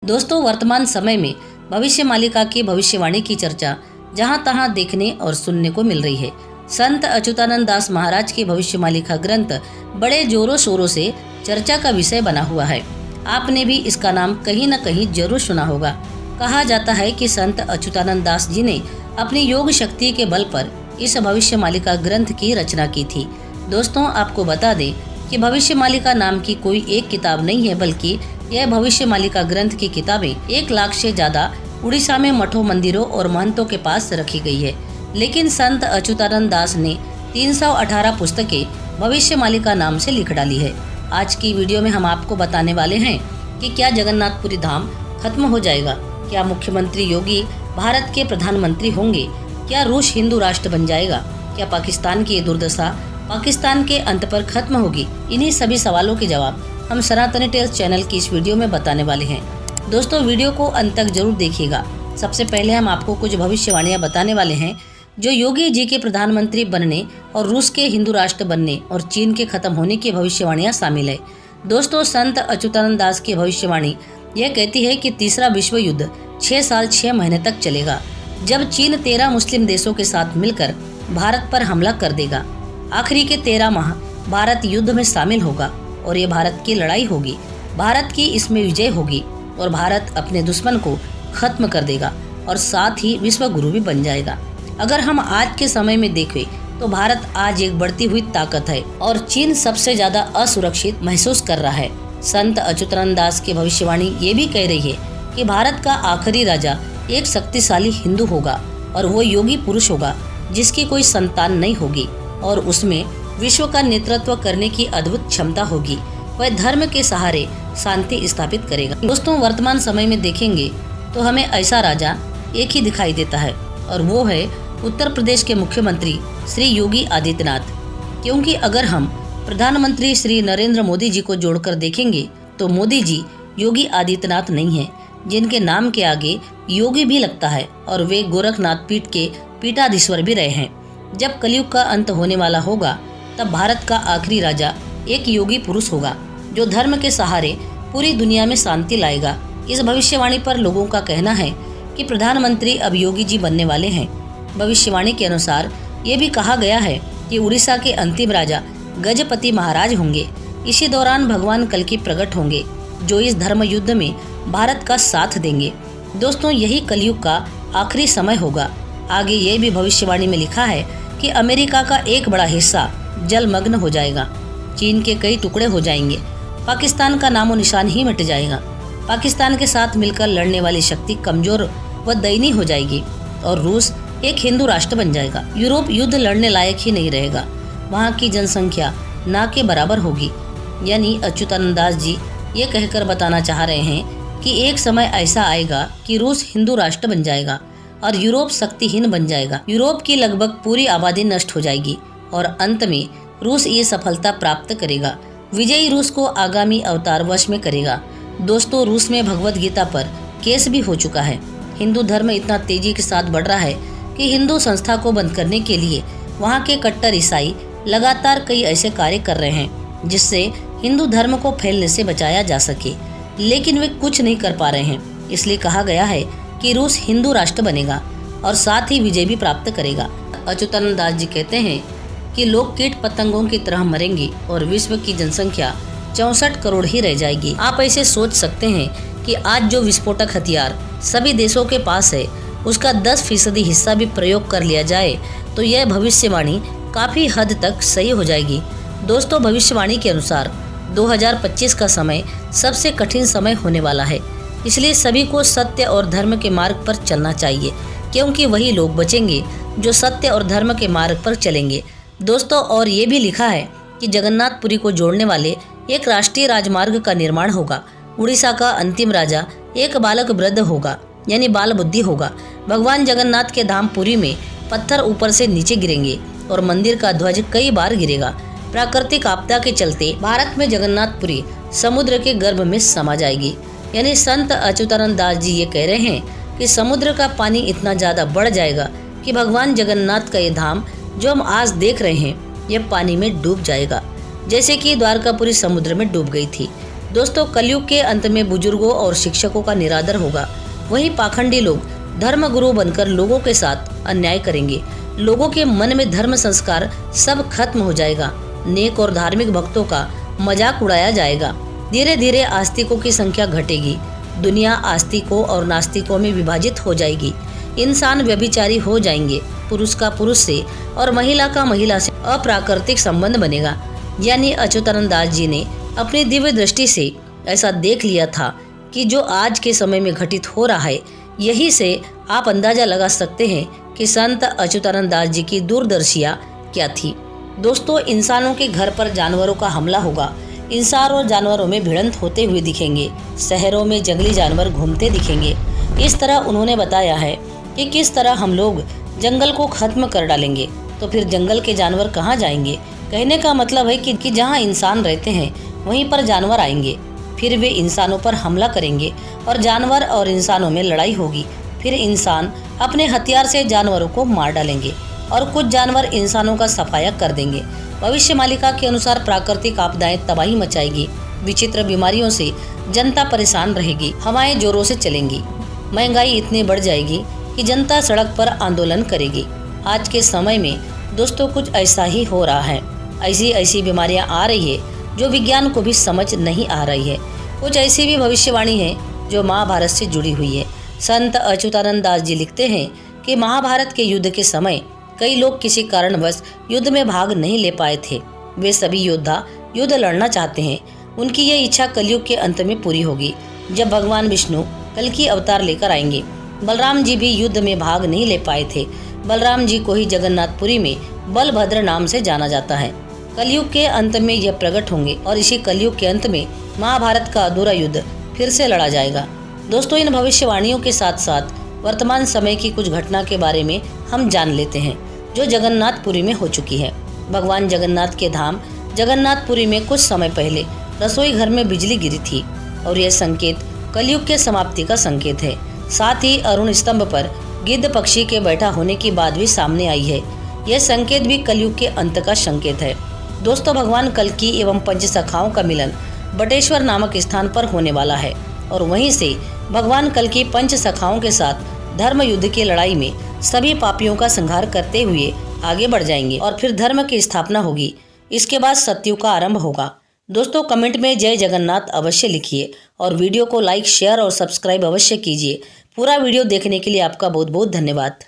दोस्तों, वर्तमान समय में भविष्य मालिका की भविष्यवाणी की चर्चा जहां तहां देखने और सुनने को मिल रही है। संत अच्युतानंद दास महाराज की भविष्य मालिका ग्रंथ बड़े जोरों शोरों से चर्चा का विषय बना हुआ है। आपने भी इसका नाम कहीं न कहीं जरूर सुना होगा। कहा जाता है कि संत अच्युतानंद दास जी ने अपनी योग शक्ति के बल पर इस भविष्य मालिका ग्रंथ की रचना की थी। दोस्तों, आपको बता दें कि भविष्य मालिका नाम की कोई एक किताब नहीं है, बल्कि यह भविष्य मालिका ग्रंथ की किताबें 1 लाख से ज्यादा उड़ीसा में मठों, मंदिरों और महंतों के पास रखी गई है। लेकिन संत अच्युतानंद दास ने 318 पुस्तकें भविष्य मालिका नाम से लिख डाली है। आज की वीडियो में हम आपको बताने वाले हैं कि क्या जगन्नाथपुरी धाम खत्म हो जाएगा, क्या मुख्यमंत्री योगी भारत के प्रधानमंत्री होंगे, क्या रूस हिंदू राष्ट्र बन जाएगा, क्या पाकिस्तान की ये दुर्दशा पाकिस्तान के अंत पर खत्म होगी। इन्हीं सभी सवालों के जवाब हम सनातनी टेल्स चैनल की इस वीडियो में बताने वाले हैं। दोस्तों, वीडियो को अंत तक जरूर देखिएगा। सबसे पहले हम आपको कुछ भविष्यवाणियां बताने वाले हैं जो योगी जी के प्रधानमंत्री बनने और रूस के हिंदू राष्ट्र बनने और चीन के खत्म होने की भविष्यवाणियां शामिल है। दोस्तों, संत अच्युतानंद दास की भविष्यवाणी यह कहती है कि तीसरा विश्व युद्ध 6 साल 6 महीने तक चलेगा, जब चीन 13 मुस्लिम देशों के साथ मिलकर भारत पर हमला कर देगा। आखिरी के 13 माह भारत युद्ध में शामिल होगा और ये भारत की लड़ाई होगी। भारत की इसमें विजय होगी और भारत अपने दुश्मन को खत्म कर देगा और साथ ही विश्व गुरु भी बन जाएगा। अगर हम आज के समय में देखें तो भारत आज एक बढ़ती हुई ताकत है और चीन सबसे ज्यादा असुरक्षित महसूस कर रहा है। संत अच्युतानंद दास की भविष्यवाणी ये भी कह रही है कि भारत का आखिरी राजा एक शक्तिशाली हिंदू होगा और वो योगी पुरुष होगा जिसकी कोई संतान नहीं होगी और उसमें विश्व का नेतृत्व करने की अद्भुत क्षमता होगी। वह धर्म के सहारे शांति स्थापित करेगा। दोस्तों, वर्तमान समय में देखेंगे तो हमें ऐसा राजा एक ही दिखाई देता है और वो है उत्तर प्रदेश के मुख्यमंत्री श्री योगी आदित्यनाथ। क्योंकि अगर हम प्रधानमंत्री श्री नरेंद्र मोदी जी को जोड़कर देखेंगे तो मोदी जी योगी आदित्यनाथ नहीं है, जिनके नाम के आगे योगी भी लगता है और वे गोरखनाथ पीठ के पीठाधीश्वर भी रहे हैं। जब कलयुग का अंत होने वाला होगा तब भारत का आखिरी राजा एक योगी पुरुष होगा जो धर्म के सहारे पूरी दुनिया में शांति लाएगा। इस भविष्यवाणी पर लोगों का कहना है कि प्रधानमंत्री अब योगी जी बनने वाले हैं। भविष्यवाणी के अनुसार ये भी कहा गया है कि उड़ीसा के अंतिम राजा गजपति महाराज होंगे। इसी दौरान भगवान कल्कि प्रकट होंगे जो इस धर्म युद्ध में भारत का साथ देंगे। दोस्तों, यही कलयुग का आखिरी समय होगा। आगे ये भी भविष्यवाणी में लिखा है कि अमेरिका का एक बड़ा हिस्सा जलमग्न हो जाएगा, चीन के कई टुकड़े हो जाएंगे, पाकिस्तान का नामो निशान ही मिट जाएगा, पाकिस्तान के साथ मिलकर लड़ने वाली शक्ति कमजोर व दयनीय हो जाएगी और रूस एक हिंदू राष्ट्र बन जाएगा। यूरोप युद्ध लड़ने लायक ही नहीं रहेगा, वहाँ की जनसंख्या ना के बराबर होगी। यानी अच्युतानंद दास जी ये कहकर बताना चाह रहे हैं कि एक समय ऐसा आएगा कि रूस हिंदू राष्ट्र बन जाएगा और यूरोप शक्तिहीन बन जाएगा। यूरोप की लगभग पूरी आबादी नष्ट हो जाएगी और अंत में रूस ये सफलता प्राप्त करेगा। विजयी रूस को आगामी अवतार वश में करेगा। दोस्तों, रूस में भगवत गीता पर केस भी हो चुका है। हिंदू धर्म इतना तेजी के साथ बढ़ रहा है कि हिंदू संस्था को बंद करने के लिए वहाँ के कट्टर ईसाई लगातार कई ऐसे कार्य कर रहे हैं जिससे हिंदू धर्म को फैलने से बचाया जा सके, लेकिन वे कुछ नहीं कर पा रहे हैं। इसलिए कहा गया है कि रूस हिंदू राष्ट्र बनेगा और साथ ही विजय भी प्राप्त करेगा। अच्युतानंद दास जी कहते हैं कि लोग कीट पतंगों की तरह मरेंगे और विश्व की जनसंख्या 64 करोड़ ही रह जाएगी। आप ऐसे सोच सकते हैं कि आज जो विस्फोटक हथियार सभी देशों के पास है उसका 10% हिस्सा भी प्रयोग कर लिया जाए तो यह भविष्यवाणी काफी हद तक सही हो जाएगी। दोस्तों, भविष्यवाणी के अनुसार 2025 का समय सबसे कठिन समय होने वाला है, इसलिए सभी को सत्य और धर्म के मार्ग पर चलना चाहिए, क्योंकि वही लोग बचेंगे जो सत्य और धर्म के मार्ग पर चलेंगे। दोस्तों, और ये भी लिखा है कि जगन्नाथपुरी को जोड़ने वाले एक राष्ट्रीय राजमार्ग का निर्माण होगा। उड़ीसा का अंतिम राजा एक बालक वृद्ध होगा, यानी बाल बुद्धि होगा। भगवान जगन्नाथ के धाम पुरी में पत्थर ऊपर से नीचे गिरेंगे और मंदिर का ध्वज कई बार गिरेगा। प्राकृतिक आपदा के चलते भारत में जगन्नाथपुरी समुद्र के गर्भ में समा जाएगी। यानी संत अच्युतानंद दास जी ये कह रहे हैं कि समुद्र का पानी इतना ज्यादा बढ़ जाएगा कि भगवान जगन्नाथ का ये धाम जो हम आज देख रहे हैं यह पानी में डूब जाएगा, जैसे कि द्वारकापुरी समुद्र में डूब गई थी। दोस्तों, कलयुग के अंत में बुजुर्गों और शिक्षकों का निरादर होगा। वहीं पाखंडी लोग धर्म गुरु बनकर लोगों के साथ अन्याय करेंगे। लोगों के मन में धर्म संस्कार सब खत्म हो जाएगा। नेक और धार्मिक भक्तों का मजाक उड़ाया जाएगा। धीरे धीरे आस्तिकों की संख्या घटेगी। दुनिया आस्तिकों और नास्तिकों में विभाजित हो जाएगी। इंसान व्यभिचारी हो जाएंगे। पुरुष का पुरुष से और महिला का महिला से अप्राकृतिक संबंध बनेगा। यानी अच्युतानंद दास जी ने अपनी दिव्य दृष्टि से ऐसा देख लिया था कि जो आज के समय में घटित हो रहा है, यही से आप अंदाजा लगा सकते हैं कि संत अच्युतानंद दास जी की दूरदर्शिता क्या थी। दोस्तों, इंसानों के घर पर जानवरों का हमला होगा। इंसान और जानवरों में भिड़ंत होते हुए दिखेंगे। शहरों में जंगली जानवर घूमते दिखेंगे। इस तरह उन्होंने बताया है कि किस तरह हम लोग जंगल को खत्म कर डालेंगे, तो फिर जंगल के जानवर कहाँ जाएंगे। कहने का मतलब है कि जहाँ इंसान रहते हैं वहीं पर जानवर आएंगे। फिर वे इंसानों पर हमला करेंगे और जानवर और इंसानों में लड़ाई होगी। फिर इंसान अपने हथियार से जानवरों को मार डालेंगे और कुछ जानवर इंसानों का सफाया कर देंगे। भविष्य मालिका के अनुसार प्राकृतिक आपदाएं तबाही मचाएगी। विचित्र बीमारियों से जनता परेशान रहेगी। हवाएं जोरों से चलेंगी। महंगाई इतनी बढ़ जाएगी कि जनता सड़क पर आंदोलन करेगी। आज के समय में दोस्तों कुछ ऐसा ही हो रहा है। ऐसी बीमारियां आ रही है जो विज्ञान को भी समझ नहीं आ रही है। कुछ ऐसी भी भविष्यवाणी है जो महाभारत से जुड़ी हुई है। संत अच्युतानंद दास जी लिखते हैं कि महाभारत के युद्ध के समय कई लोग किसी कारणवश युद्ध में भाग नहीं ले पाए थे। वे सभी योद्धा युद्ध लड़ना चाहते हैं। उनकी यह इच्छा कलयुग के अंत में पूरी होगी, जब भगवान विष्णु कल की अवतार लेकर आएंगे। बलराम जी भी युद्ध में भाग नहीं ले पाए थे। बलराम जी को ही जगन्नाथपुरी में बलभद्र नाम से जाना जाता है। कलयुग के अंत में यह प्रकट होंगे और इसी कलयुग के अंत में महाभारत का अधूरा युद्ध फिर से लड़ा जाएगा। दोस्तों, इन भविष्यवाणियों के साथ साथ वर्तमान समय की कुछ घटना के बारे में हम जान लेते हैं जो जगन्नाथपुरी में हो चुकी है। भगवान जगन्नाथ के धाम जगन्नाथपुरी में कुछ समय पहले रसोई घर में बिजली गिरी थी और यह संकेत कलयुग के समाप्ति का संकेत है। साथ ही अरुण स्तंभ पर गिद्ध पक्षी के बैठा होने की बात भी सामने आई है। यह संकेत भी कलयुग के अंत का संकेत है। दोस्तों, भगवान कल्कि एवं पंचसखाओं का मिलन बटेश्वर नामक स्थान पर होने वाला है और वहीं से भगवान कल्कि पंचसखाओं के साथ धर्म युद्ध की लड़ाई में सभी पापियों का संहार करते हुए आगे बढ़ जाएंगे और फिर धर्म की स्थापना होगी। इसके बाद सतयुग का आरंभ होगा। दोस्तों, कमेंट में जय जगन्नाथ अवश्य लिखिए और वीडियो को लाइक, शेयर और सब्सक्राइब अवश्य कीजिए। पूरा वीडियो देखने के लिए आपका बहुत बहुत धन्यवाद।